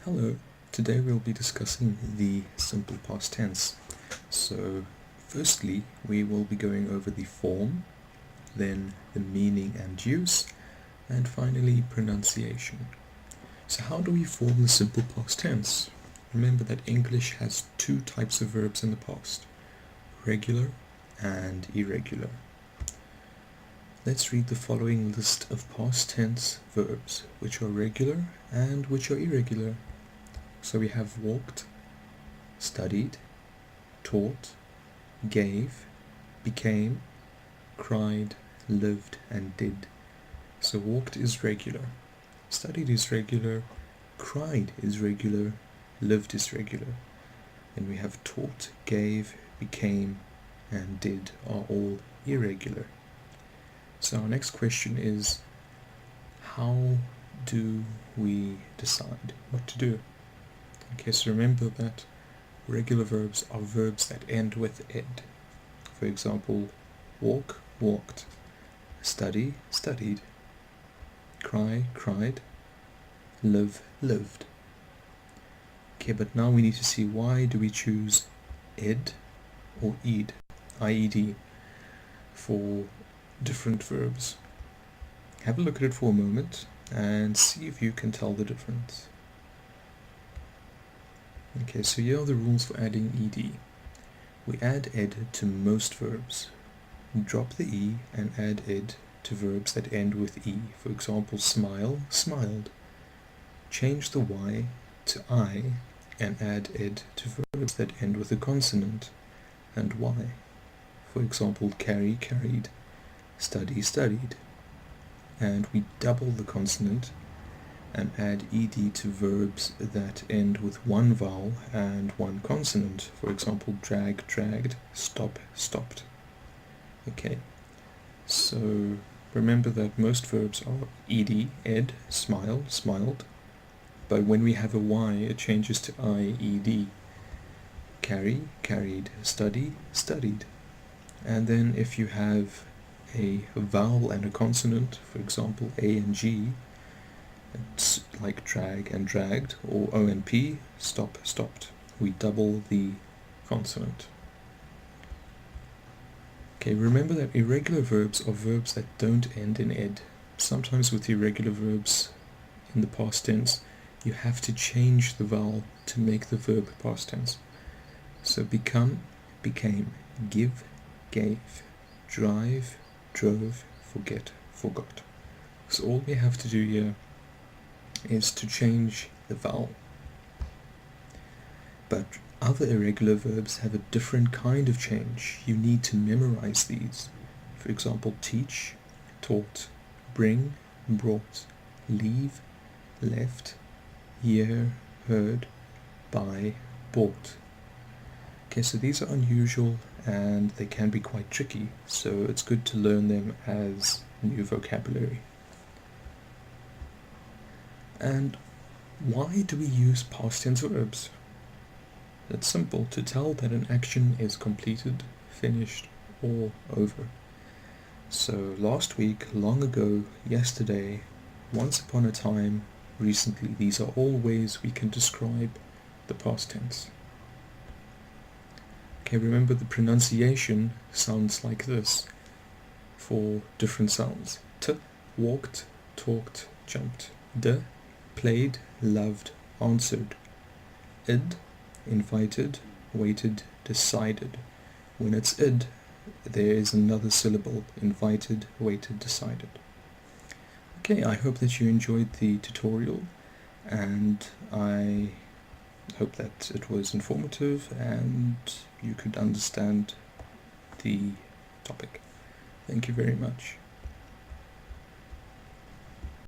Hello, today we'll be discussing the simple past tense. So firstly we will be going over the form, then the meaning and use, and finally pronunciation. So how do we form the simple past tense? Remember that English has two types of verbs in the past, regular and irregular. Let's read the following list of past tense verbs, which are regular and which are irregular. So we have walked, studied, taught, gave, became, cried, lived, and did. So walked is regular, studied is regular, cried is regular, lived is regular. And we have taught, gave, became, and did are all irregular. So our next question is, how do we decide what to do? Okay, so remember that regular verbs are verbs that end with ed. For example, walk, walked, study, studied, cry, cried, live, lived. Okay, but now we need to see, why do we choose ed or ed, I-E-D, for different verbs? Have a look at it for a moment and see if you can tell the difference. Okay, so here are the rules for adding ed. We add ed to most verbs. Drop the e and add ed to verbs that end with e. For example, smile, smiled. Change the y to I and add ed to verbs that end with a consonant and y. For example, carry, carried, study, studied. And we double the consonant and add ed to verbs that end with one vowel and one consonant. For example, drag, dragged, stop, stopped. Okay, so remember that most verbs are ed, smile, smiled, but when we have a y, it changes to ied. Carry, carried, study, studied. And then if you have a vowel and a consonant, for example, a and g, it's like drag and dragged, or O and P, stop, stopped. We double the consonant. Okay, remember that irregular verbs are verbs that don't end in ed. Sometimes with irregular verbs in the past tense, you have to change the vowel to make the verb past tense. So become, became, give, gave, drive, drove, forget, forgot. So all we have to do here is to change the vowel. But other irregular verbs have a different kind of change. You need to memorize these. For example, teach, taught, bring, brought, leave, left, hear, heard, buy, bought. Okay, so these are unusual and they can be quite tricky, so it's good to learn them as new vocabulary. And why do we use past tense verbs? It's simple: to tell that an action is completed, finished, or over. So last week, long ago, yesterday, once upon a time, recently, these are all ways we can describe the past tense. Okay, remember the pronunciation sounds like this for different sounds. T, walked, talked, jumped. D, played, loved, answered. Id, invited, waited, decided. When it's id, there is another syllable: invited, waited, decided. Okay, I hope that you enjoyed the tutorial, and I hope that it was informative and you could understand the topic. Thank you very much.